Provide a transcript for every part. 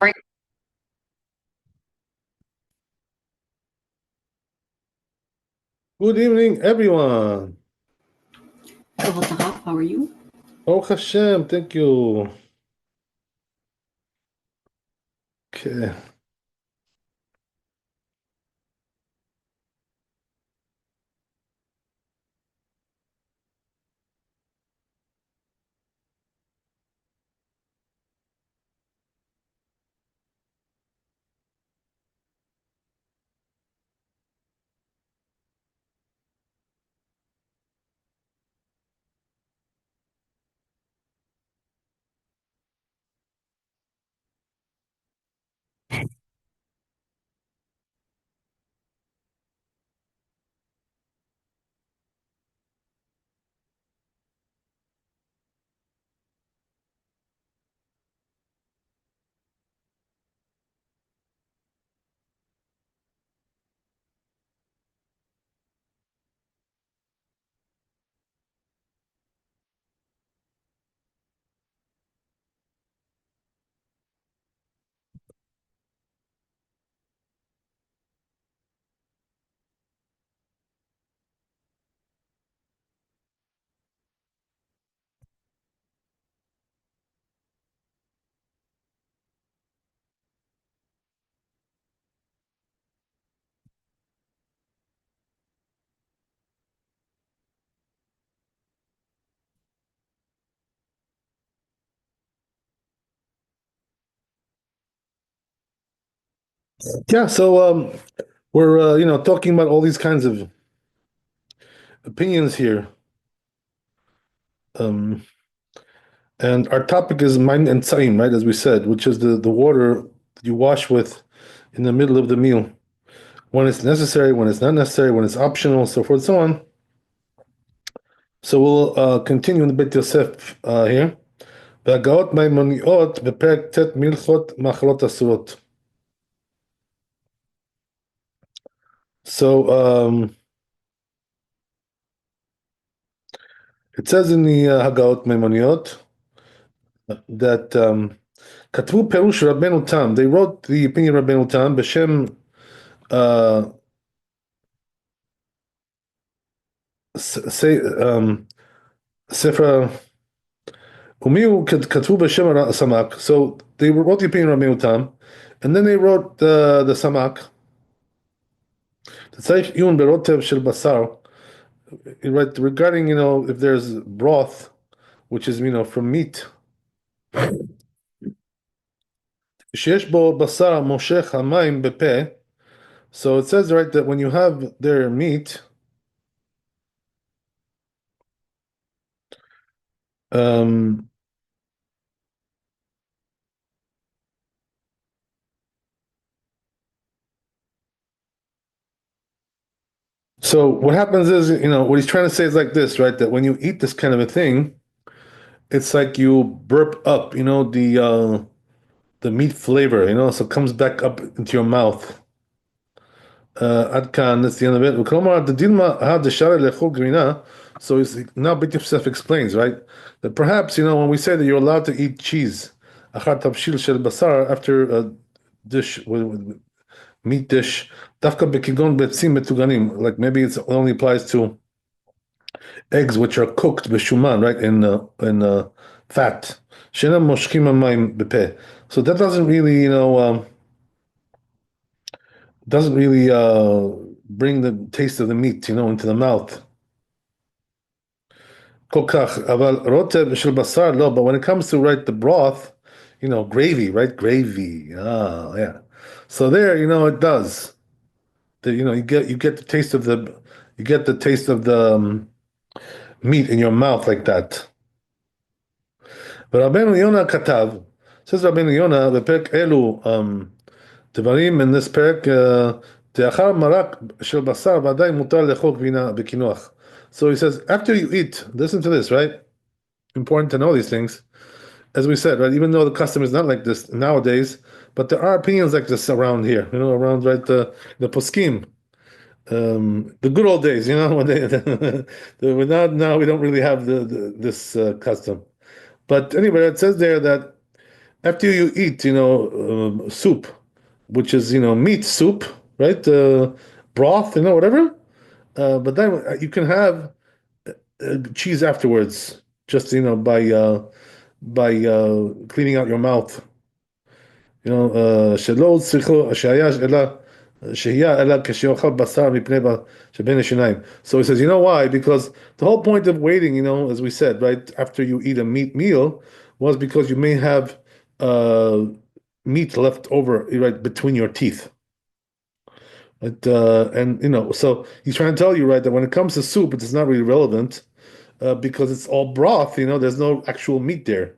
Right. Good evening, everyone. How are you? Oh Hashem, thank you. Okay. Yeah, so we're talking about all these kinds of opinions here. Um, and our topic is Maim and Tzaim, right? As we said, which is the water that you wash with in the middle of the meal. When it's necessary, when it's not necessary, when it's optional, so forth and so on. So we'll continue in the Beit Yosef here. והגאות מימוניות בפרק ט' מלכות מחלות אסורות. So it says in the Hagaot Maimoniot that כתבו פירוש רבנו תם. They wrote the opinion of רבנו תם בשם ספר, ומי הוא כתבו בשם הסמ"ק. So they wrote the opinion of רבנו תם, and then they wrote the סמ"ק. צריך עיון ברוטב של בשר, right, regarding, if there's broth, which is, from meat. שיש בו בשר מושך המים בפה. So it says, right, that when you have their meat, so what happens is, what he's trying to say is like this, right? That when you eat this kind of a thing, it's like you burp up, the meat flavor, so it comes back up into your mouth. עד כאן, that's the end of it. וכלומר, דילמה הדשארה לאכול גבינה, so now Beit Yosef explains, right? That perhaps, when we say that you're allowed to eat cheese, אחר תבשיל של בשר, after a dish with meat dish, דווקא בכגון ביצים מטוגנים, like maybe it only applies to eggs which are cooked בשומן, right, in fat. שאינם מושכים המים בפה. So that doesn't really, bring the taste of the meat, into the mouth. כל כך, אבל רוטב של בשר, לא, but when it comes to, right, the broth, gravy, right, gravy, yeah. So there, it does. You get the taste of the meat in your mouth like that. ורבנו יונה כתב, says רבנו יונה בפרק אלו, דברים in this פרק, לאחר מרק של בשר ודאי מותר לאכול גבינה בקינוח. So he says, after you eat, listen to this, right? Important to know these things. As we said, right, even though the custom is not like this nowadays, but there are opinions like this around here, around, right, the poskim, the good old days, when without now we don't really have this custom. But anyway, it says there that after you eat, soup, which is, meat soup, right? Broth, whatever. But then you can have cheese afterwards, just, by cleaning out your mouth. שלא צריכו, שהיה אלא כשיאכל בשר מפני שבין השיניים. So he says, you know why? Because the whole point of waiting, as we said, right, after you eat a meat meal, was because you may have uh, meat left over, right, between your teeth. And so he's trying to tell you, right, that when it comes to soup, it's not really relevant because it's all broth, there's no actual meat there.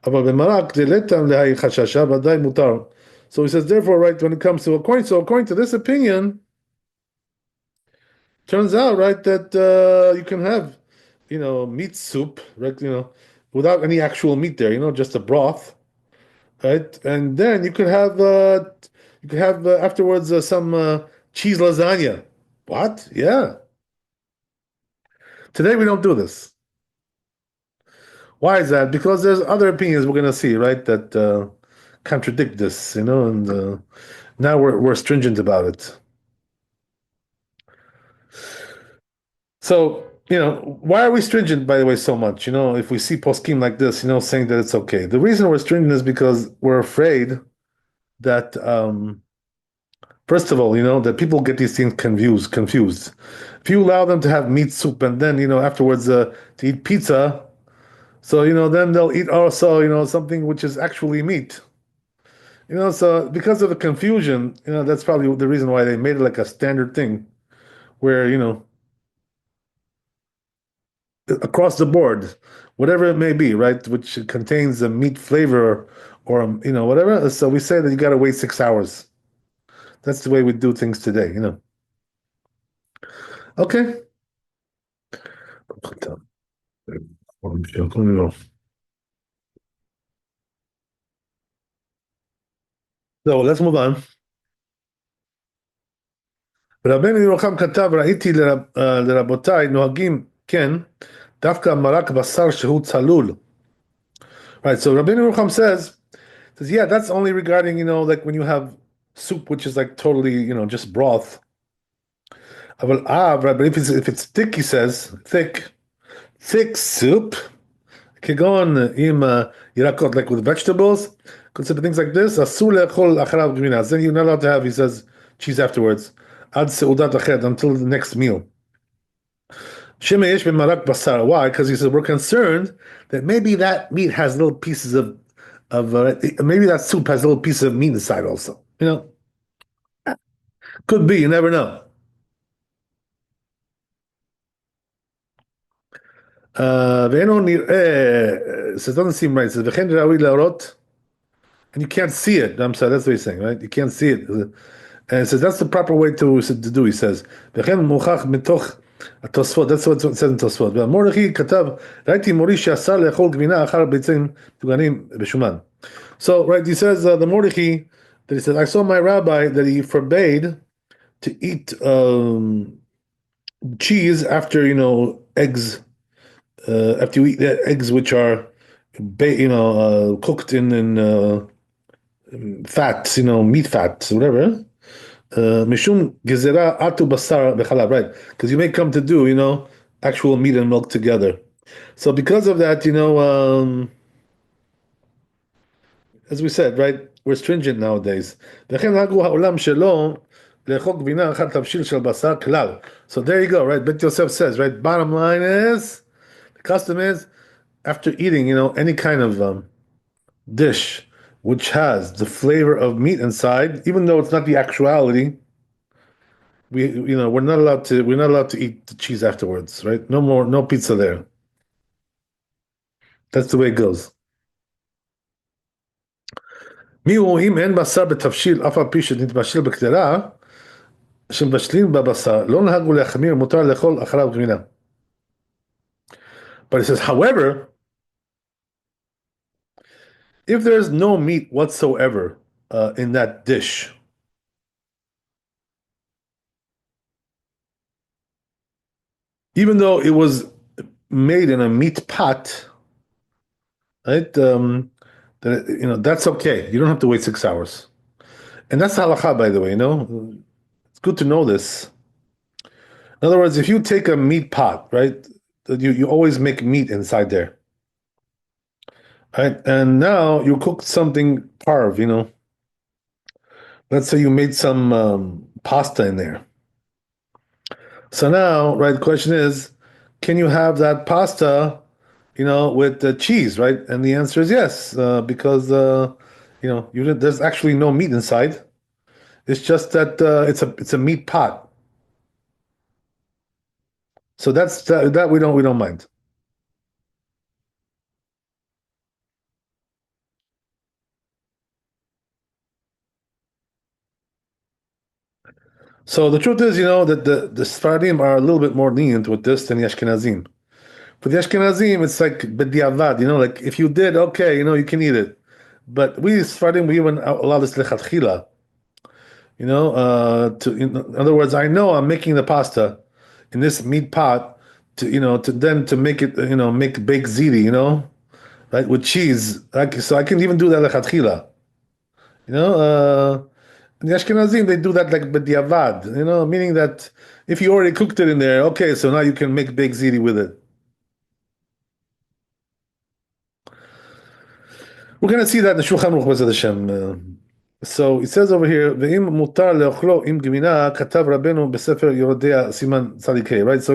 אבל במרק דלתם להי חששה ודאי מותר. So he says, therefore, right, when it comes to according to this opinion, turns out, right, that you can have, meat soup, right, without any actual meat there, just a broth, right, and then you could have afterwards some cheese lasagna. What? Yeah. Today we don't do this. Why is that? Because there's other opinions we're gonna see, right, that contradict this, and now we're stringent about it. So, why are we stringent, by the way, so much? If we see poskim like this, saying that it's okay. The reason we're stringent is because we're afraid that, first of all, that people get these things confused. If you allow them to have meat soup and then, afterwards to eat pizza, so, then they'll eat also, something which is actually meat. So because of the confusion, that's probably the reason why they made it like a standard thing where, across the board, whatever it may be, right, which contains a meat flavor or, whatever. So we say that you got to wait 6 hours. That's the way we do things today. Okay. So let's move on. רבנו ירוחם כתב, ראיתי לרבותיי נוהגים, כן, דווקא מרק בשר שהוא צלול. Right, so Rabbeinu Yerucham says, yeah, that's only regarding, like when you have soup, which is like totally, just broth. But if it's thick, he says, thick soup, כגון עם ירקות, like with vegetables, consider things like this, אסור לאכול אחריו גבינה. Then you're not allowed to have, he says, cheese afterwards, עד סעודת אחרת, until the next meal. שמא יש במרק בשר. Why? Because he says, we're concerned that maybe that meat has little pieces of maybe that soup has little pieces of meat inside also. Could be, you never know. ואינו נראה, it says, doesn't seem right. It says, וכן ראוי להראות, and you can't see it. I'm sorry, that's what he's saying, right? You can't see it. And it says, that's the proper way to do, he says. וכן מוכח מתוך התוספות, that's what it says in תוספות. והמורדכי כתב, ראיתי מורי שאסר לאכול גבינה אחר ביצים מטוגנים בשומן. So, right, he says, the Mordechai, that he says, I saw my rabbi that he forbade to eat cheese after, eggs, after you eat eggs which are, cooked in fats, meat fats, whatever. Mishum gezerah atu basar bechalab, right? Because you may come to do, actual meat and milk together. So because of that, as we said, right, we're stringent nowadays. וכן נהגו העולם שלו לאכול גבינה אחת תבשיל של בשר כלל. So there you go, right? Bet Yosef says, right? Bottom line is, the custom is, after eating, any kind of dish which has the flavor of meat inside, even though it's not the actuality, we're not allowed to eat the cheese afterwards, right? No more, no pizza there. That's the way it goes. מי הוא אם אין בשר בתבשיל אף על פי שנתבשל בקדרה שמבשלים בבשר לא נהגו להחמיר מותר לאכול אחריו גבינה. But it says, however, if there's no meat whatsoever in that dish, even though it was made in a meat pot, right? that that's okay. You don't have to wait 6 hours. And that's the halakha, by the way. It's good to know this. In other words, if you take a meat pot, right, you always make meat inside there, right? And now you cooked something parve. Let's say you made some pasta in there. So now, right, the question is, can you have that pasta, with the cheese, right? And the answer is yes, because there's actually no meat inside. It's just that it's a meat pot. So that we don't mind. So the truth is, that the Sfaradim are a little bit more lenient with this than the Ashkenazim. For the Ashkenazim, it's like b'diavad, like if you did, okay, you can eat it. But we Sfaradim, we even allow this lechatchila. In other words, I know I'm making the pasta in this meat pot to make it, make baked ziti, right, with cheese. So I can even do that lechatchila. The Ashkenazim, they do that like b'diavad, meaning that if you already cooked it in there, okay, so now you can make baked ziti with it. We're going to see that in the Shulchan Aruch B'ezrat Hashem. So it says over here, "Ve'im mutar leochlo im gemina katav Rabbeinu b'sefer Yoredea Siman Tzadikei." Right. So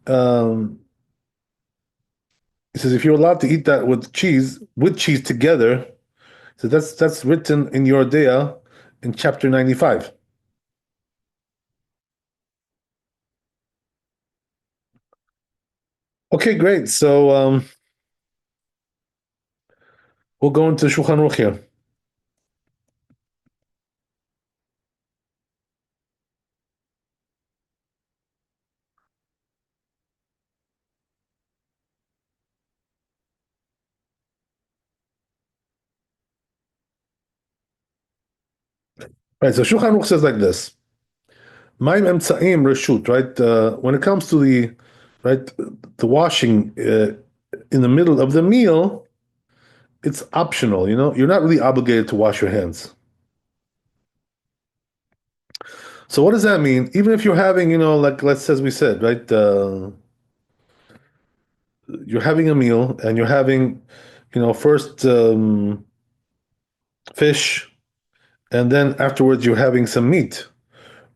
um, it says if you're allowed to eat that with cheese together, so that's written in Yoredea in chapter 95. Okay, great. So we'll go into Shulchan Aruch here. Right. So Shulchan Aruch says like this. Ma'im emtsaim reshut, right? When it comes to right, the washing in the middle of the meal, it's optional. You're not really obligated to wash your hands. So what does that mean? Even if you're having, like let's as we said, right? You're having a meal and you're having, first fish, and then afterwards you're having some meat,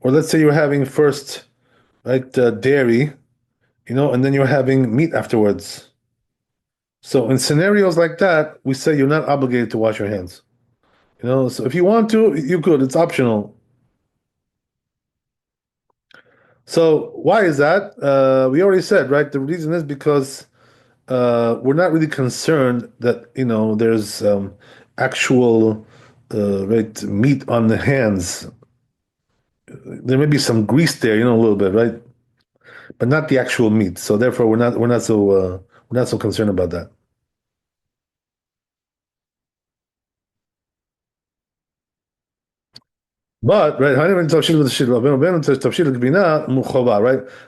or let's say you're having first, right, dairy, and then you're having meat afterwards. So in scenarios like that, we say you're not obligated to wash your hands. So if you want to, you could. It's optional. So why is that? We already said, right? The reason is because we're not really concerned that there's actual right meat on the hands. There may be some grease there, a little bit, right? But not the actual meat. So therefore, we're not so concerned about that. But right, right.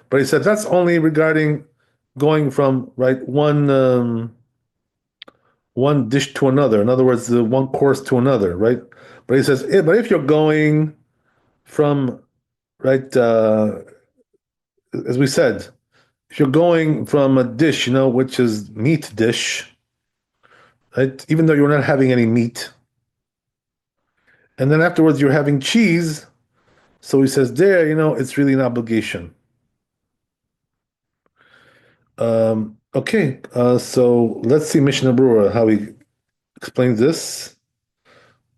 But he said that's only regarding going from right one dish to another. In other words, the one course to another, right? But he says, but if you're going from right, as we said, if you're going from a dish, which is meat dish, right? Even though you're not having any meat, and then afterwards you're having cheese, so he says there, it's really an obligation. Okay, so let's see Mishnah Brura how he explains this,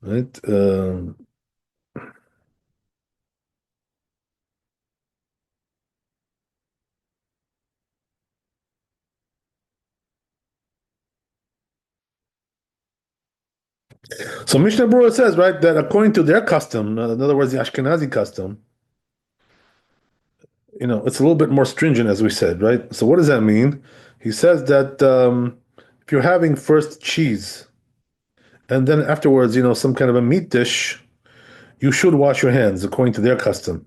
right? So Mishnah Brura says, right, that according to their custom, in other words, the Ashkenazi custom, it's a little bit more stringent, as we said, right? So what does that mean? He says that if you're having first cheese and then afterwards, some kind of a meat dish, you should wash your hands according to their custom,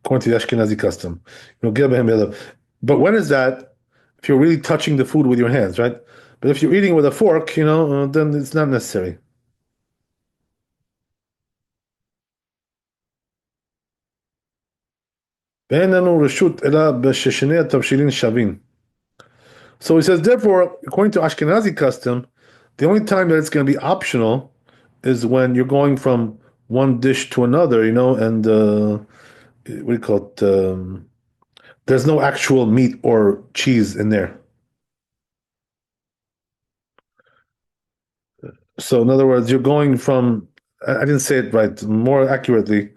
according to the Ashkenazi custom. But when is that? If you're really touching the food with your hands, right? But if you're eating with a fork, then it's not necessary. ואין לנו רשות אלא בששני התבשילין שווים. So he says, therefore, according to Ashkenazi custom, the only time that it's going to be optional is when you're going from one dish to another, and what do you call it? There's no actual meat or cheese in there. So, in other words, you're going from, I didn't say it right, more accurately.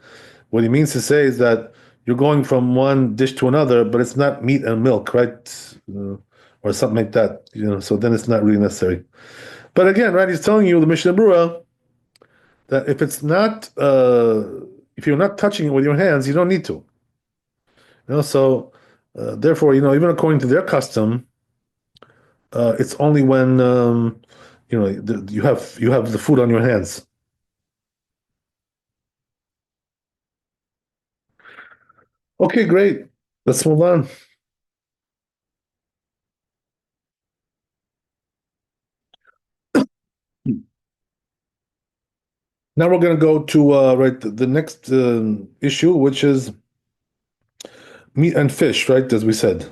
What he means to say is that you're going from one dish to another, but it's not meat and milk, right? Or something like that, so then it's not really necessary. But again, right, he's telling you, the Mishnah Berurah, that if you're not touching it with your hands, you don't need to. So therefore, even according to their custom, it's only when you have the food on your hands. Okay, great. Let's move on. Now we're going to go to right the next issue, which is meat and fish, right? As we said,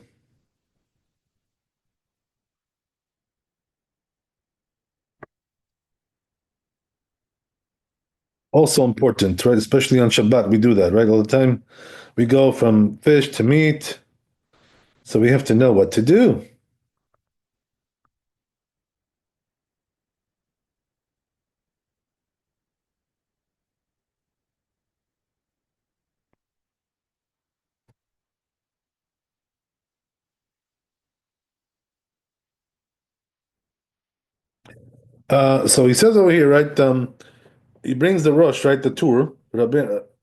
also important, right? Especially on Shabbat, we do that, right? All the time. We go from fish to meat, so we have to know what to do. So he says over here, right? He brings the Rosh, right? The tour.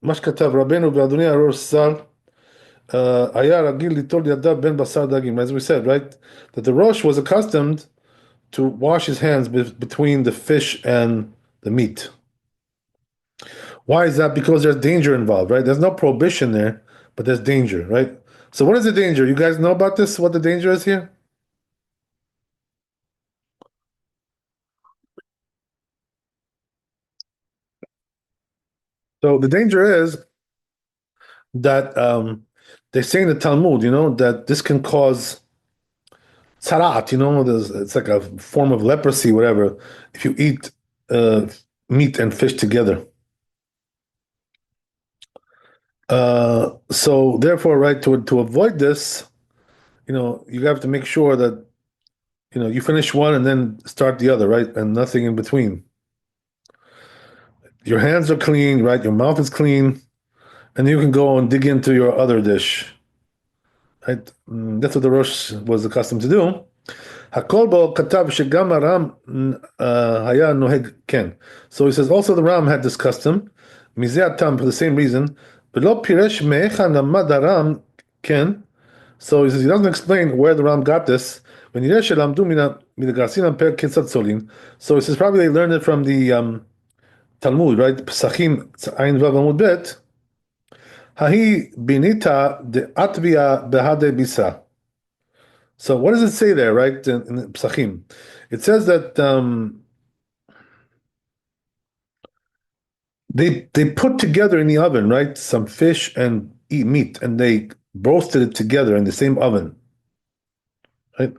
מה שכתב רבנו ואדוני הראש שר היה רגיל ליטול ידיו בין בשר דגים, as we said, right? That the Rosh was accustomed to wash his hands between the fish and the meat. Why is that? Because there's danger involved, right? There's no prohibition there, but there's danger, right? So what is the danger? You guys know about this? What the danger is here? So the danger is that they say in the Talmud, that this can cause tzarat, it's like a form of leprosy, whatever, if you eat uh, meat and fish together. So therefore, right, to avoid this, you have to make sure that, you finish one and then start the other, right? And nothing in between. Your hands are clean, right? Your mouth is clean, and you can go and dig into your other dish. Right? That's what the Rosh was accustomed to do. הכל בו כתב שגם הרם היה נוהג כן. So he says also the Ram had this custom, מזה הטעם, for the same reason, ולא פירש מהיכן למד הרם כן. So he says he doesn't explain where the Ram got this. ונראה שלמדו מן הגרסין על פרק כיצד צולין. So he says probably they learned it from the Talmud, right? פסחים עין ו' עמוד ב', ההיא ביניתא דאטביה בהדי ביסה. So what does it say there, right? In Psachim, it says that they put together in the oven, right, some fish and eat meat, and they roasted it together in the same oven, right?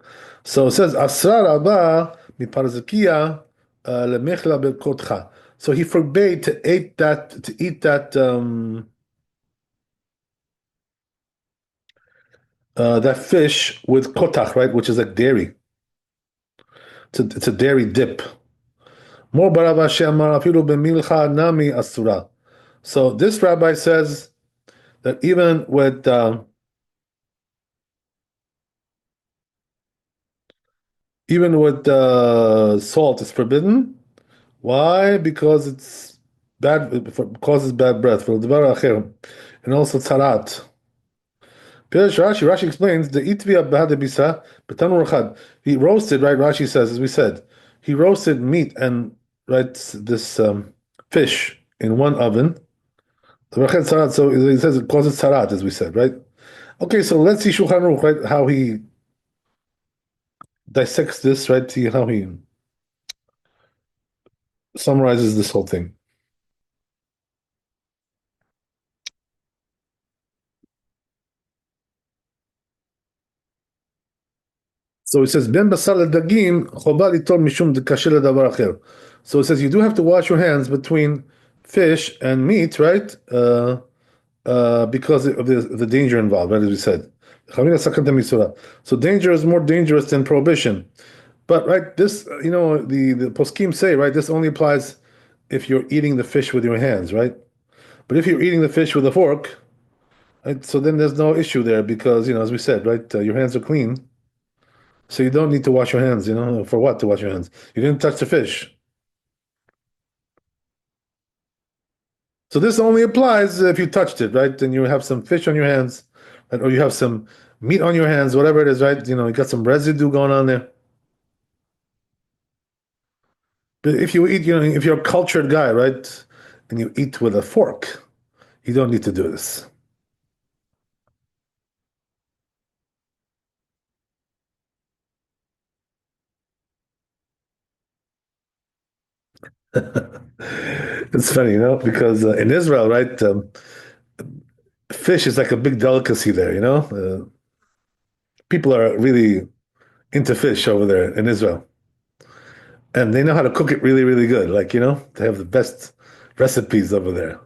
So it says Asrar Abba miparzakia lemechla bekotcha. So he forbade to eat that fish with kotach, right, which is like dairy. It's a dairy dip. More barava she'amar afilu b'milcha nami asura. So this rabbi says that even with salt, it's forbidden. Why? Because it's bad. It causes bad breath. For and also tzarat. Rashi explains the itvia bahadabisa betanur chad. He roasted, right? Rashi says, as we said, he roasted meat and right this fish in one oven. So he says it causes tzarat, as we said, right? Okay, so let's see Shulchan Aruch, right? How he dissects this, right? See how he summarizes this whole thing. So he says, Ben basar dagim choba litor mishum dekasher ledavar acher. So it says you do have to wash your hands between fish and meat, right? Because of the danger involved, right? As we said. So danger is more dangerous than prohibition. But right, this the poskim say, right, this only applies if you're eating the fish with your hands, right? But if you're eating the fish with a fork, right, so then there's no issue there because as we said, right, your hands are clean, so you don't need to wash your hands. For what to wash your hands? You didn't touch the fish. So this only applies if you touched it, right? And you have some fish on your hands, right? Or you have some meat on your hands, whatever it is, right? You got some residue going on there. But if you eat, if you're a cultured guy, right, and you eat with a fork, you don't need to do this. It's funny, because in Israel, right, fish is like a big delicacy there. People are really into fish over there in Israel, and they know how to cook it really, really good. Like, they have the best recipes over there.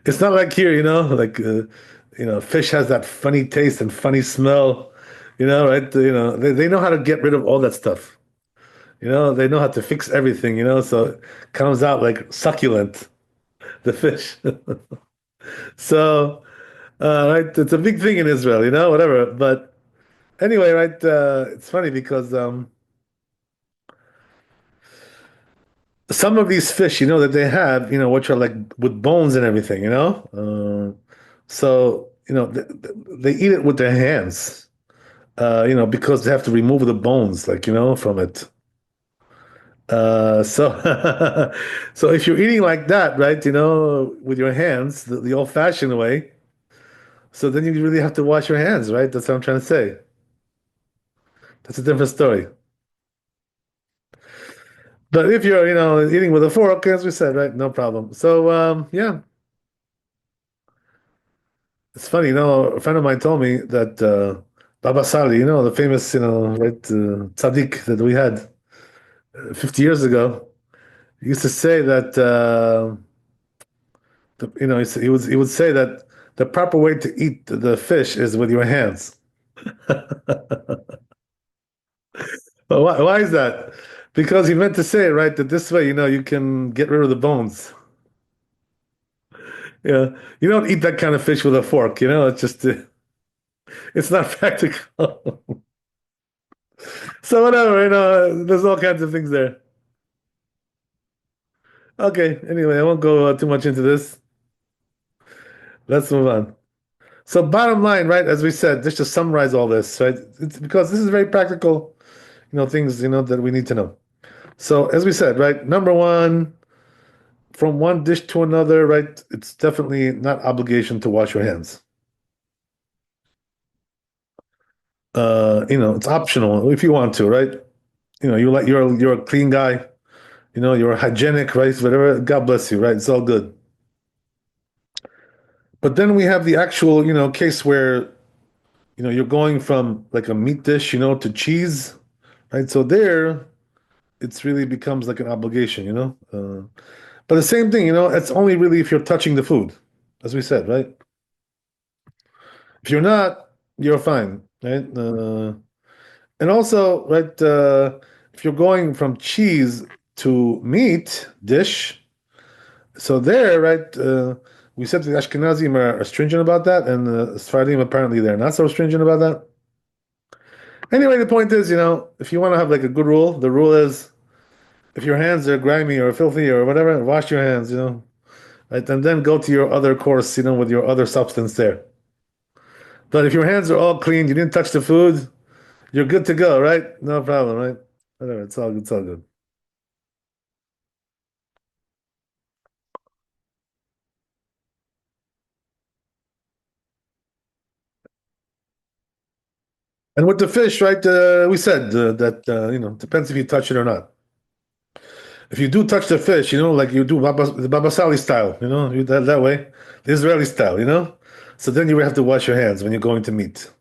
It's not like here, like fish has that funny taste and funny smell, right? They know how to get rid of all that stuff. They know how to fix everything, so it comes out like succulent, the fish. So, right, it's a big thing in Israel, whatever. But anyway, right, it's funny because some of these fish, that they have, which are like with bones and everything, so, they eat it with their hands, because they have to remove the bones, like, from it. So, so if you're eating like that, right, with your hands, the old-fashioned way, so then you really have to wash your hands, right? That's what I'm trying to say. That's a different story. But if you're, eating with a fork, as we said, right, no problem. So, yeah, it's funny, a friend of mine told me that Baba Sali, the famous, right, tzaddik that we had 50 years ago, he used to say that, he would say that the proper way to eat the fish is with your hands. But why is that? Because he meant to say, right, that this way, you can get rid of the bones. Yeah, you don't eat that kind of fish with a fork, it's just, it's not practical. So whatever, there's all kinds of things there. Okay, anyway, I won't go too much into this. Let's move on. So bottom line, right, as we said, just to summarize all this, right, it's because this is very practical, things, that we need to know. So as we said, right, number one, from one dish to another, right, it's definitely not obligation to wash your hands. It's optional if you want to, right? You're a clean guy, you're hygienic, right? Whatever, God bless you, right? It's all good. But then we have the actual, case where, you're going from like a meat dish, to cheese, right? So there, it's really becomes like an obligation. But the same thing, it's only really if you're touching the food, as we said, right? If you're not, you're fine, right? And also, right, if you're going from cheese to meat dish, so there, right, we said the Ashkenazim are stringent about that, and the Sfaradim apparently they're not so stringent about that. Anyway, the point is, if you want to have like a good rule, the rule is if your hands are grimy or filthy or whatever, wash your hands, right, and then go to your other course, with your other substance there. But if your hands are all clean, you didn't touch the food, you're good to go, right? No problem, right? Whatever, it's all good, it's all good. And with the fish, right? We said that depends if you touch it or not. If you do touch the fish, like you do the Baba Sali style, you that way, the Israeli style, So then you have to wash your hands when you're going to meat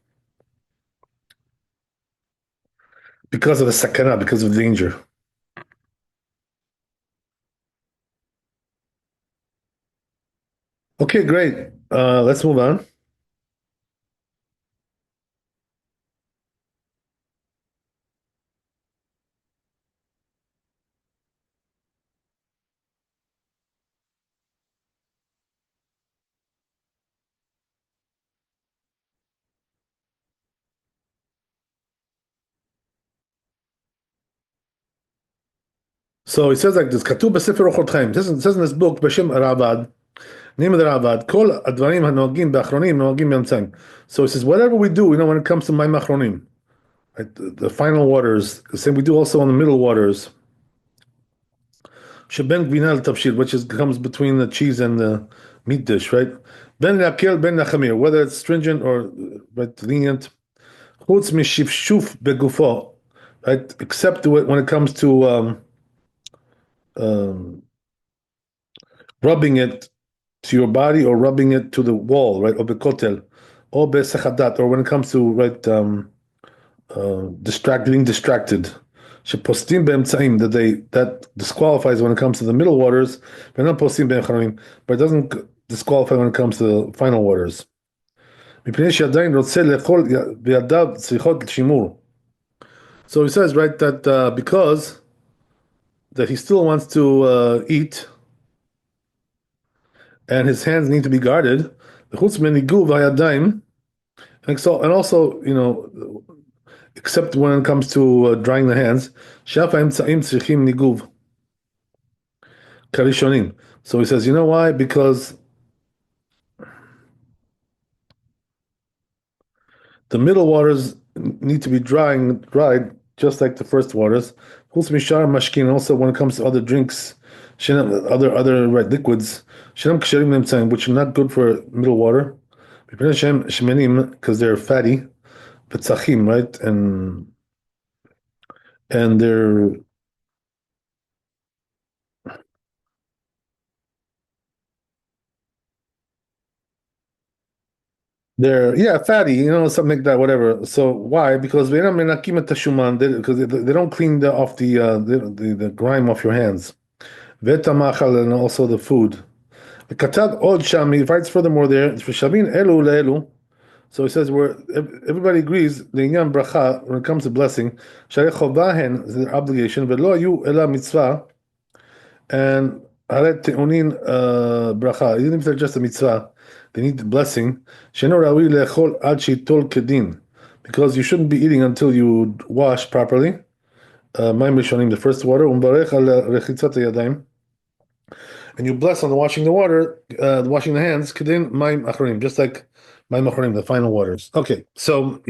because of the sakana, because of the danger. Okay, great. Let's move on. So it says like this, כתוב בספר אורחות חיים. It says in this book, בשם רעב"ד, name of the רעב"ד, כל הדברים הנוהגים באחרונים נוהגים באמצעים. So it says, whatever we do, when it comes to מים אחרונים, right, the final waters, the same we do also on the middle waters, שבין גבינה לתבשיל, which comes between the cheese and the meat dish, right? בין להקל בין להחמיר, whether it's stringent or right, lenient, חוץ משפשוף בגופו, right? Except when it comes to um, rubbing it to your body or rubbing it to the wall, right? Or bekotel, or besechadat, or when it comes to right, being distracted. שפוסטים באמצעים, that disqualifies when it comes to the middle waters, not postim באחרונים, but it doesn't disqualify when it comes to the final waters. מפני שעדיין רוצה לאכול בידיו צריכות שימור. So he says, right, that because that he still wants to eat, and his hands need to be guarded, וחוץ מניגוב הידיים, and also, except when it comes to drying the hands, שאף האמצעים צריכים ניגוב כראשונים. So he says, you know why? Because the middle waters need to be dried just like the first waters. חוץ משאר משקין, also when it comes to other drinks, other right, liquids, שאינם כשרים לאמצעים, which are not good for middle water, מפני שהם שמנים, because they're fatty, וצחים, right? And they're yeah, fatty, something like that, whatever. So why? Because they don't menakim et tashuman, because they don't clean off the grime off your hands. Veta machal, and also the food. The Katav od shami, he writes furthermore there, for shavin elu leelu. So he says where everybody agrees the inyan bracha when it comes to blessing, sharei chovahen is their obligation, velo ayu ela mitzvah, and haret te'unin bracha. Even if they're just a mitzvah, they need the blessing. Sheno rawi le'echol ad sheitol kedin, because you shouldn't be eating until you wash properly. Mayim rishonim, the first water. Umbarech al rechitzat yadayim, and you bless on the washing the water, washing the hands. Kedin mayim achronim, just like mayim achronim, the final waters. Okay, so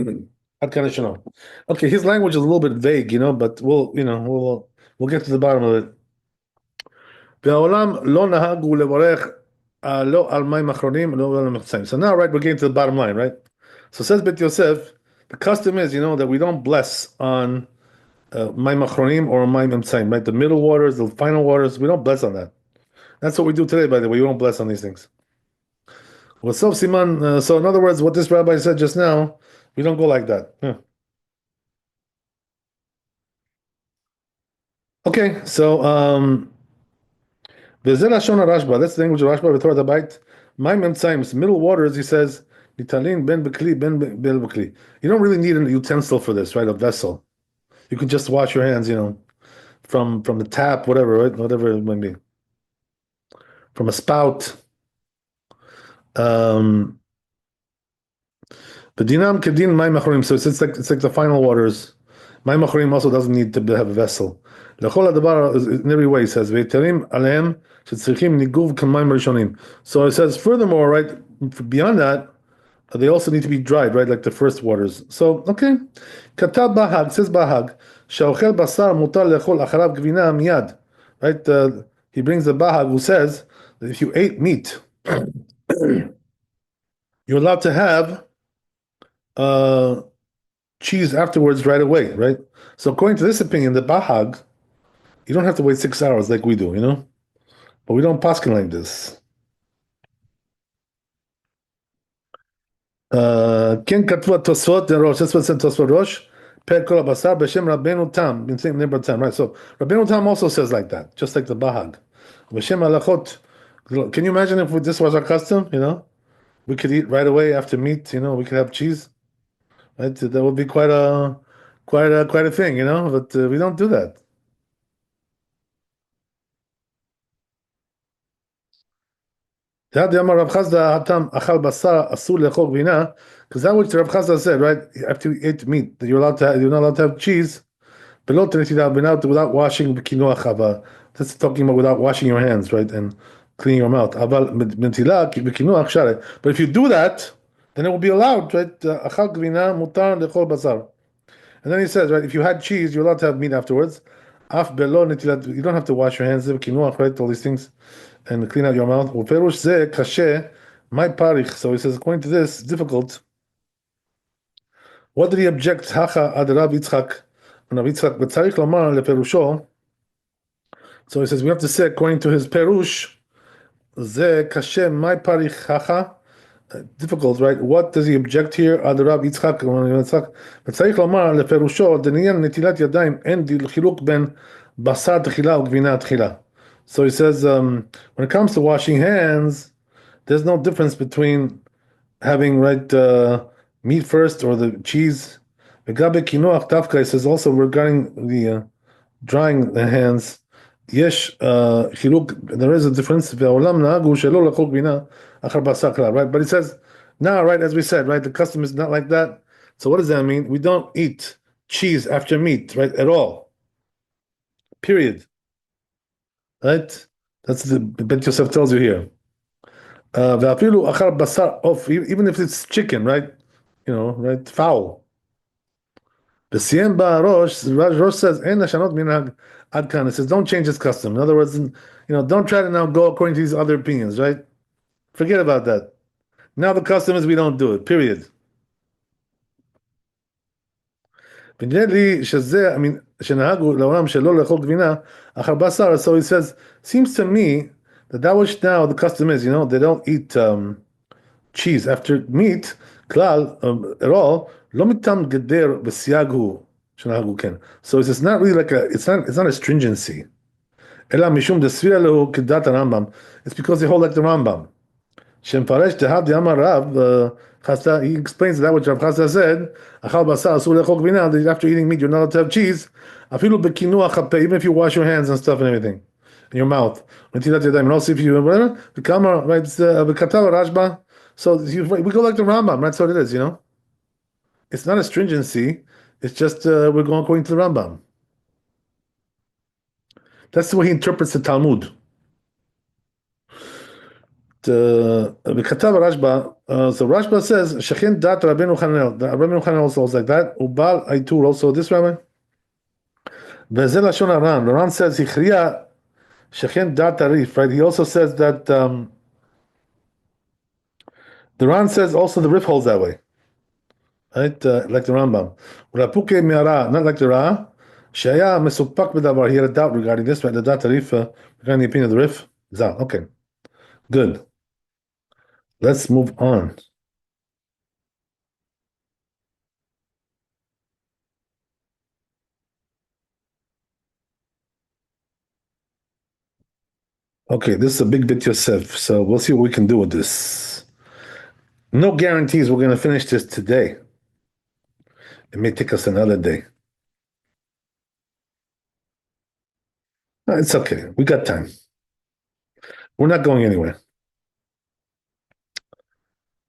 ad kana shano. Okay, his language is a little bit vague, but we'll get to the bottom of it. והעולם לא נהגו לברך לא על מים אחרונים, לא על המחציים. So now, right, we're getting to the bottom line, right? So says Bet Yosef, the custom is, that we don't bless on מים אחרונים or מים אמצעים, right? The middle waters, the final waters, we don't bless on that. That's what we do today, by the way. We don't bless on these things. Well, Siman, so in other words, what this rabbi said just now, we don't go like that. Yeah. Okay, so וזה לשון הרשב"א, that's the language of Rashba בתורת הבית. מים אמצעים, middle waters, he says, ניטלין בין בכלי, בין בכלי. You don't really need a utensil for this, right? A vessel. You can just wash your hands, from the tap, whatever, right? Whatever it might be. From a spout. Um, but dinam kedin mayim achorim. So it's like the final waters. Mayim achorim also doesn't need to have a vessel. Lechol hadabar in every way, he says ve'terim alehem shetzrichim niguv k'mayim rishonim. So it says furthermore, right, beyond that, they also need to be dried, right, like the first waters. So okay, katab bahag, says bahag, she'ochel basar mutar lechol acharav gvina miyad. Right, he brings the bahag who says that if you ate meat, you're allowed to have uh, cheese afterwards right away, right? So according to this opinion, the bahag, you don't have to wait 6 hours like we do, you know? But we don't paskin like this. כן כתבו התוספות ראש, that's what said תוספות ראש, פר כל הבשר בשם רבנו תם, in same name תם, right? So Rabbeinu Tam also says like that, just like the Bahag. בשם הלכות, can you imagine if this was our custom, you know? We could eat right away after meat, you know, we could have cheese, right? That would be quite a thing, you know, but we don't do that. Had Yamar Rav Chazda Hatam Achal Basar Asur Lechol Gvina, because that what Rav Chazda said, right? After you eat meat, that you're not allowed to have cheese. Below Tenetila Binat without washing Kinoa Chava. That's talking about without washing your hands, right? And cleaning your mouth. Aval Mentila Kinoa Share. But if you do that, then it will be allowed, right? Achal Gvina Mutar Lechol Basar. And then he says, right, if you had cheese, you're allowed to have meat afterwards. Af Belo Netilat, you don't have to wash your hands, Kinoa, right? All these things. And clean out your mouth. Uperush Ze Kashe, my parich. So he says, according to this, it's difficult. What did he object? Hacha ad Rab Yitzchak. Rab Yitzchak, but tzarich lomar leperusho. So he says we have to say according to his perush, ze kashem my parich hacha. Difficult, right? What does he object here? Ad Rab Yitzchak, but tzarich lomar leperusho deniyan netilat yadayim en dil chiluk ben basar tchila ugvina tchila. So he says when it comes to washing hands, there's no difference between having right meat first or the cheese. Megabe kinoach tafka, it says also regarding the drying the hands. Yesh chiluk. There is a difference. Ve'olam na'agu shelo lachol gvina achar basar klar. Right, but he says now, right, as we said, right, the custom is not like that. So what does that mean? We don't eat cheese after meat, right, at all. Period. Right. That's the Bet Yosef tells you here. Ve'afilu achar basar of even if it's chicken, right? You know, right, fowl. The Siem Rosh, Rosh says, "En Shanot minhag ad kan." It says, "Don't change this custom." In other words, don't try to now go according to these other opinions, right? Forget about that. Now the custom is we don't do it. Period. I mean, שנהגו לעולם שלא לאכול גבינה אחר בשר. So he says, seems to me that which now the custom is, they don't eat cheese after meat, כלל, at all, לא מטעם גדר בסייג הוא שנהגו כן. So it's not really like it's not a stringency. אלא משום דסבירה לו כדת הרמב"ם. It's because they hold like the Rambam. שמפרש דהב דאמר רב, he explains that which Rav Chasta said, אכל בשר אסור לאכול גבינה, that after eating meat you're not allowed to have cheese, אפילו בקינוח הפה, even if you wash your hands and stuff and everything, in your mouth. נטילת ידיים, and also if you, whatever, וכמה, right, וכתב הרשב"א, so we go like the Rambam, that's what it is, It's not a stringency, it's just we're going according to the Rambam. That's the way he interprets the Talmud. בכתב הרשב"א, so Rashba says, שכן דת רבנו חננאל, רבנו חננאל also was like that, ובעל העיטור also this rabbi, וזה לשון הר"ן, the Ran says, הכריע שכן דת הריף, right, he also says that, the Ran says also the Rif holds that way, right, like the Rambam, ורפוקי מהר"א, not like the Ra, שהיה מסופק בדבר, he had a doubt regarding this, right, the דת הריף, regarding the opinion of the Rif, Zal, okay, good. Let's move on. Okay, this is a big bit Yosef, so we'll see what we can do with this. No guarantees we're going to finish this today. It may take us another day. No, it's okay. We got time. We're not going anywhere.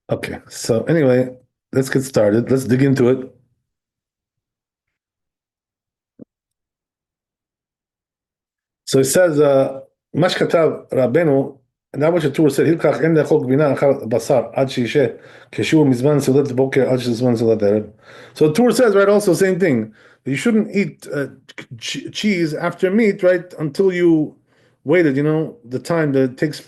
Okay, so anyway, let's get started. Let's dig into it. So it says, Mashkatav Rabenu, and that which the Torah said, Hilkach en lechol gvina achar basar ad sheishe keshu mizman sudat boker ad shezman sudat erev. So the Torah says, right, also same thing. You shouldn't eat cheese after meat, right, until you waited, the time that it takes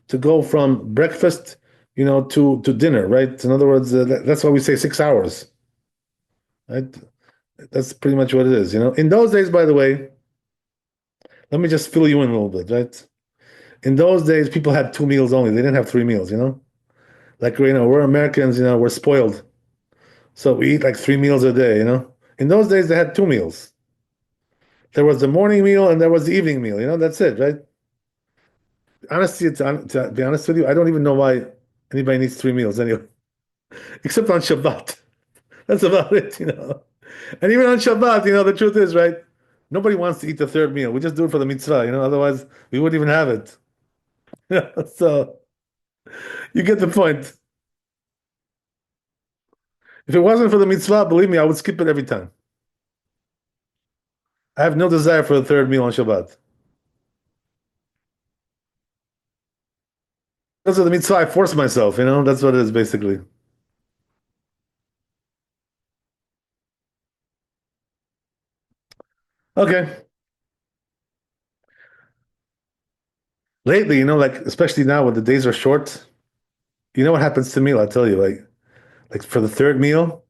to go from breakfast, to dinner, right? In other words, that's why we say 6 hours. Right? That's pretty much what it is. In those days, by the way, let me just fill you in a little bit, right? In those days, people had two meals only. They didn't have three meals. Like, we're Americans, we're spoiled. So we eat like three meals a day. In those days, they had two meals. There was the morning meal and there was the evening meal. That's it, right? Honestly, to be honest with you, I don't even know why anybody needs three meals anyway, except on Shabbat. That's about it. And even on Shabbat, the truth is, right? Nobody wants to eat the third meal. We just do it for the mitzvah. Otherwise we wouldn't even have it. So you get the point. If it wasn't for the mitzvah, believe me, I would skip it every time. I have no desire for the third meal on Shabbat. Because of the mitzvah, I force myself. That's what it is basically. Okay. Lately, like especially now when the days are short, you know what happens to me? I'll tell you, like for the third meal,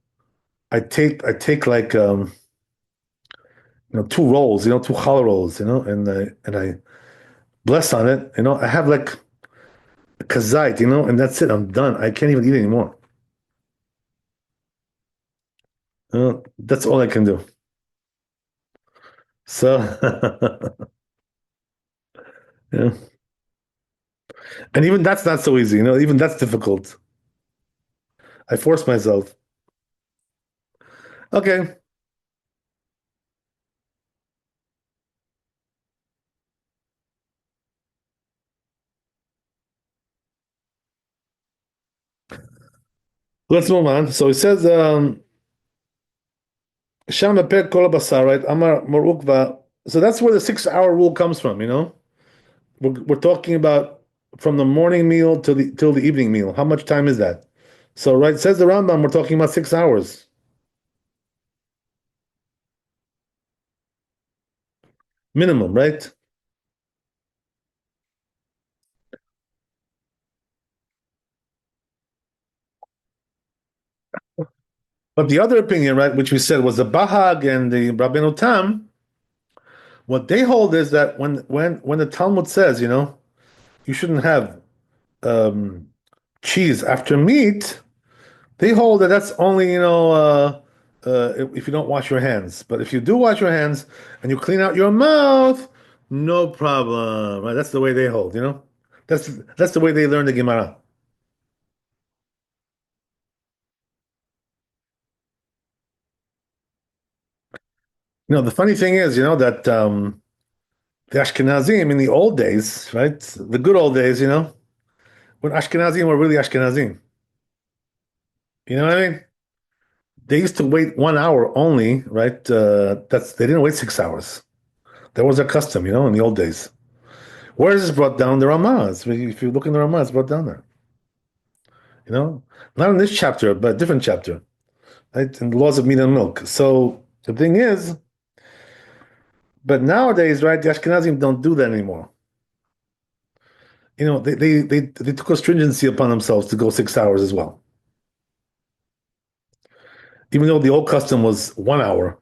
I take like two rolls, two challah rolls, and I bless on it, I have like a kazait, and that's it. I'm done. I can't even eat anymore. That's all I can do. So, yeah. And even that's not so easy, even that's difficult. I force myself. Okay, let's move on. So it says, Sham Pek Kol Basar, right? Amar Morukva. So that's where the 6 hour rule comes from. We're talking about from the morning meal till the evening meal. How much time is that? So, right, says the Rambam, we're talking about 6 hours minimum, right? But the other opinion, right, which we said was the Bahag and the Rabbeinu Tam, what they hold is that when the Talmud says, you shouldn't have um, cheese after meat, they hold that that's only, if you don't wash your hands. But if you do wash your hands and you clean out your mouth, no problem. Right? That's the way they hold. That's the way they learn the Gemara. The funny thing is, that the Ashkenazim in the old days, right? The good old days, when Ashkenazim were really Ashkenazim. You know what I mean? They used to wait 1 hour only, right? They didn't wait 6 hours. That was their custom, in the old days. Where is this brought down? The Ramah. If you look in the Ramah, it's brought down there. You know, not in this chapter, but a different chapter, right? In the laws of meat and milk. So the thing is, but nowadays, right? The Ashkenazim don't do that anymore. They took a stringency upon themselves to go 6 hours as well. Even though the old custom was 1 hour.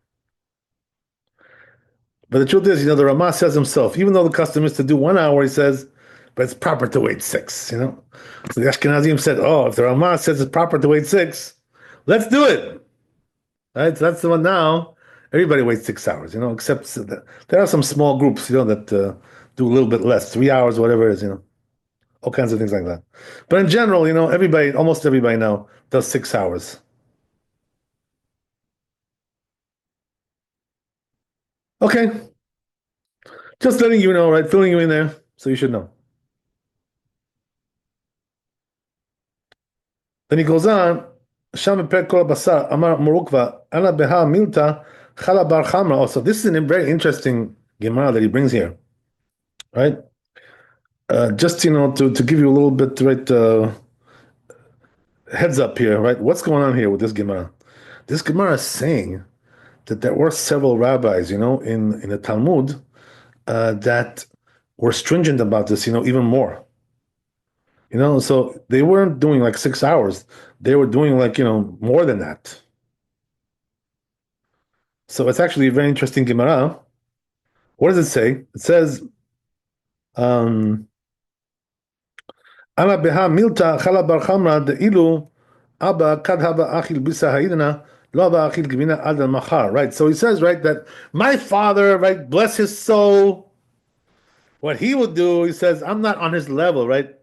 But the truth is, the Ramah says himself, even though the custom is to do 1 hour, he says, but it's proper to wait six. So the Ashkenazim said, oh, if the Ramah says it's proper to wait six, let's do it. Right? So that's the one now. Everybody waits 6 hours, except there are some small groups, that do a little bit less, 3 hours, whatever it is. All kinds of things like that. But in general, almost everybody now does 6 hours. Okay, just letting you know, right? Filling you in there, so you should know. Then he goes on, Sham per kol basar, Amar Murukva, Ana beha milta, Chala bar chamra. Also, this is a very interesting Gemara that he brings here, right? Just to give you a little bit, right, heads up here, right? What's going on here with this Gemara? This Gemara is saying that there were several rabbis, in the Talmud, that were stringent about this, even more. So they weren't doing like 6 hours; they were doing like more than that. So it's actually a very interesting Gemara. What does it say? It says, um, "Ama beha milta chala bar chamra de ilu abba kad haba achil bisa ha'idna lo haba achil gvina ad al machar." Right. So he says, right, that my father, right, bless his soul. What he would do, he says, I'm not on his level, right?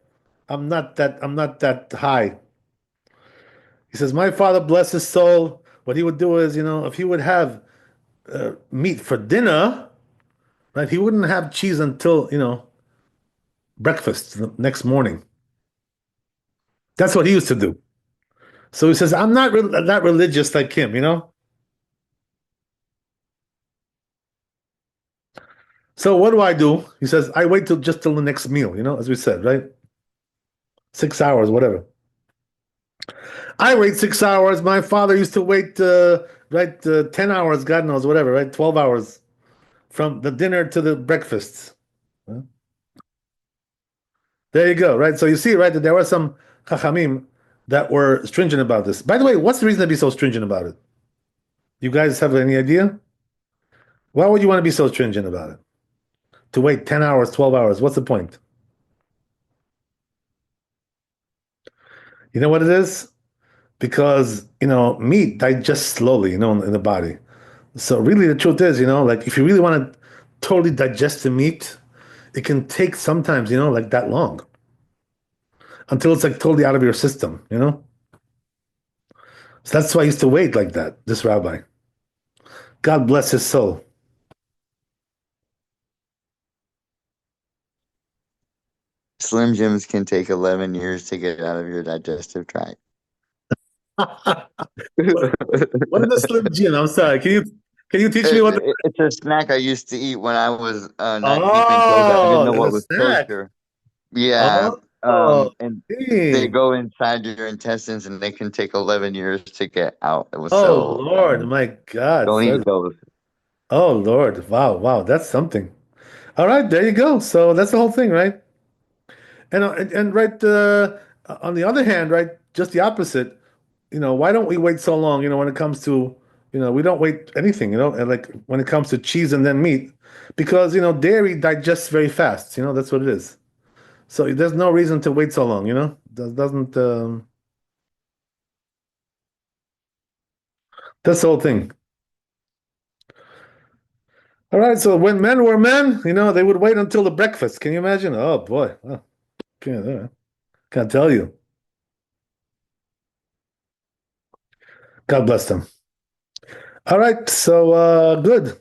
I'm not that high. He says, my father, bless his soul. What he would do is, if he would have meat for dinner, right, he wouldn't have cheese until, breakfast the next morning. That's what he used to do. So he says, I'm not that religious like him. So what do I do? He says, I wait till just till the next meal, as we said, right? 6 hours, whatever. I wait 6 hours. My father used to wait, right, 10 hours, God knows, whatever, right? 12 hours from the dinner to the breakfast. Huh? There you go, right? So you see, right, that there were some chachamim that were stringent about this. By the way, what's the reason to be so stringent about it? You guys have any idea? Why would you want to be so stringent about it? To wait 10 hours, 12 hours, what's the point? You know what it is? Because, meat digests slowly, in the body. So really the truth is, like if you really want to totally digest the meat, it can take sometimes, like that long until it's like totally out of your system. So that's why I used to wait like that, this rabbi. God bless his soul. Slim Jims can take 11 years to get out of your digestive tract. What, what is the Slim Jim? I'm sorry. Can you teach me what the It's a snack I used to eat when I was not keeping kosher. I didn't Oh, know it's what a was snack. kosher. Yeah, Oh, and they dang. go inside your intestines and they can take 11 years to get out. It was Oh so, Lord, my God. don't eat those. Oh Lord. Wow, wow, that's something. All right, there you go. So that's the whole thing, right? And right on the other hand, right, just the opposite. Why don't we wait so long? When it comes to, we don't wait anything. And like when it comes to cheese and then meat, because dairy digests very fast. That's what it is. So there's no reason to wait so long. Doesn't that's the whole thing. All right. So when men were men, they would wait until the breakfast. Can you imagine? Oh boy, oh, can't tell you. God bless them. All right. So good.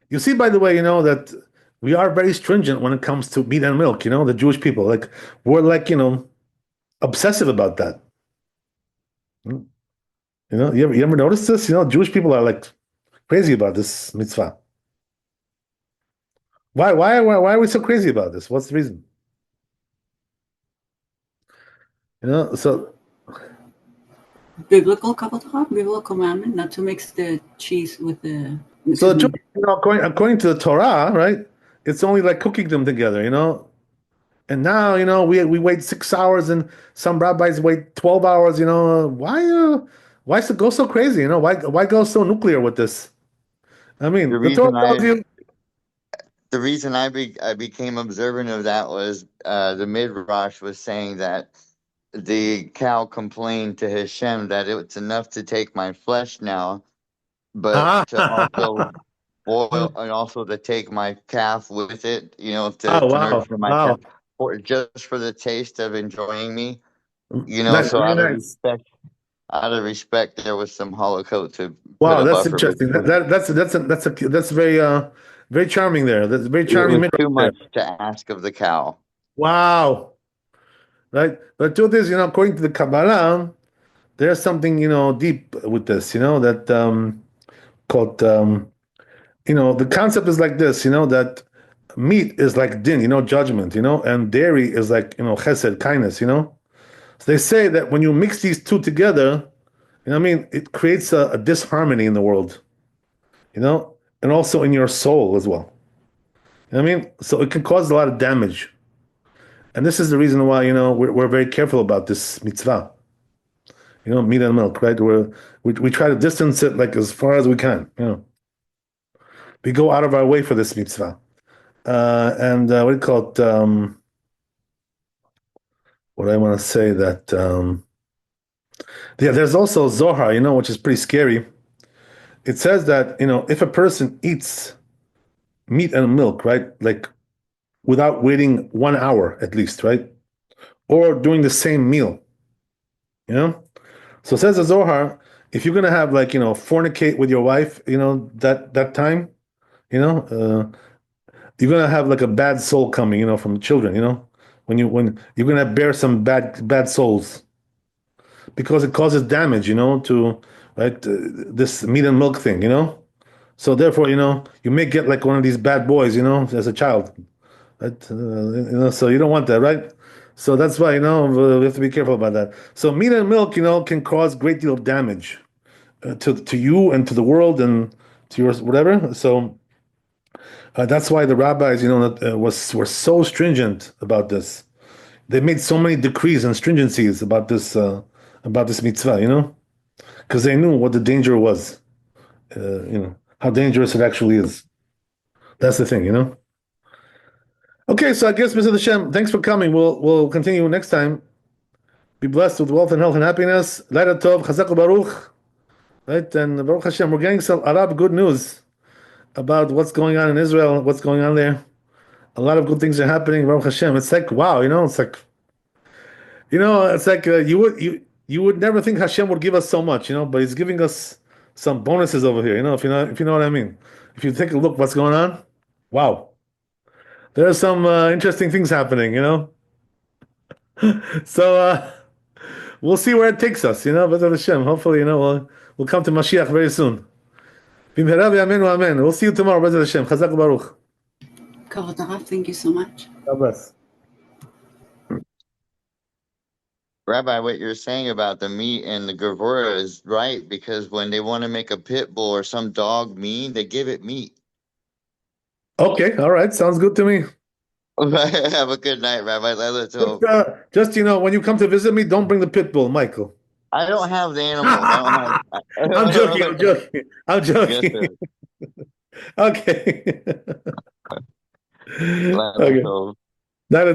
You see, by the way, that we are very stringent when it comes to meat and milk. The Jewish people, like we're like obsessive about that. Hmm. You ever notice this? Jewish people are like crazy about this mitzvah. Why are we so crazy about this? What's the reason? So biblical commandment, not to mix the cheese with the, so excuse the Jewish, me. according to the Torah, right? It's only like cooking them together. And now, we wait 6 hours, and some rabbis wait 12 hours. Why go so crazy? Why go so nuclear with this? I The mean, the Torah reason tells you, I became observant of that was the Midrash was saying that the cow complained to Hashem that it's enough to take my flesh now, but ah, to also boil and also to take my calf with it, oh to wow, nurture my calf wow, for just for the taste of enjoying me, that's so very nice. out of respect, there was some holocaust to put Wow, a that's buffer interesting. between. That's very very charming there. That's a very It charming was midrash too there. much to ask of the cow. Wow, right? But the truth is, according to the Kabbalah, there's something deep with this. That called the concept is like this. That meat is like din, judgment. And dairy is like chesed, kindness. So they say that when you mix these two together, what I mean, it creates a disharmony in the world. And also in your soul as well. I mean, so it can cause a lot of damage. And this is the reason why, we're very careful about this mitzvah. Meat and milk, right? We try to distance it like as far as we can. We go out of our way for this mitzvah. And what do you call it? What I want to say that yeah, there's also Zohar, which is pretty scary. It says that if a person eats meat and milk, right, like without waiting 1 hour at least, right, or doing the same meal, you know. So it says the Zohar, if you're gonna have like fornicate with your wife, that time, you're gonna have like a bad soul coming, from the children, when you're gonna bear some bad souls because it causes damage, to right this meat and milk thing, So therefore, you may get like one of these bad boys, as a child, right? So you don't want that, right? So that's why, we have to be careful about that. So meat and milk, can cause great deal of damage to you and to the world and to yours, whatever. So that's why the rabbis, were so stringent about this. They made so many decrees and stringencies about this mitzvah, because they knew what the danger was, how dangerous it actually is. That's the thing. Okay, so I guess, Mr. Hashem, thanks for coming. We'll continue next time. Be blessed with wealth and health and happiness. Laila Tov, Chazak Baruch. Right, and Baruch Hashem, we're getting some Arab good news about what's going on in Israel, what's going on there. A lot of good things are happening. Baruch Hashem. It's like wow, it's like you would never think Hashem would give us so much, but He's giving us some bonuses over here. If you know what I mean. If you take a look, what's going on? Wow, there are some interesting things happening. So we'll see where it takes us. B'ezrat Hashem. Hopefully, we'll come to Mashiach very soon. B'mehera v'yameinu amen. We'll see you tomorrow. B'ezrat Hashem. Chazak Baruch. Kavod Harav, thank you so much. God bless. Rabbi, what you're saying about the meat and the gevura is right, because when they want to make a pit bull or some dog mean, they give it meat. Okay, all right, sounds good to me. Have a good night, Rabbi. Just when you come to visit me, don't bring the pit bull, Michael. I don't have the animals. I don't have... I'm joking. I'm joking. Yes, Okay. sir. Okay. That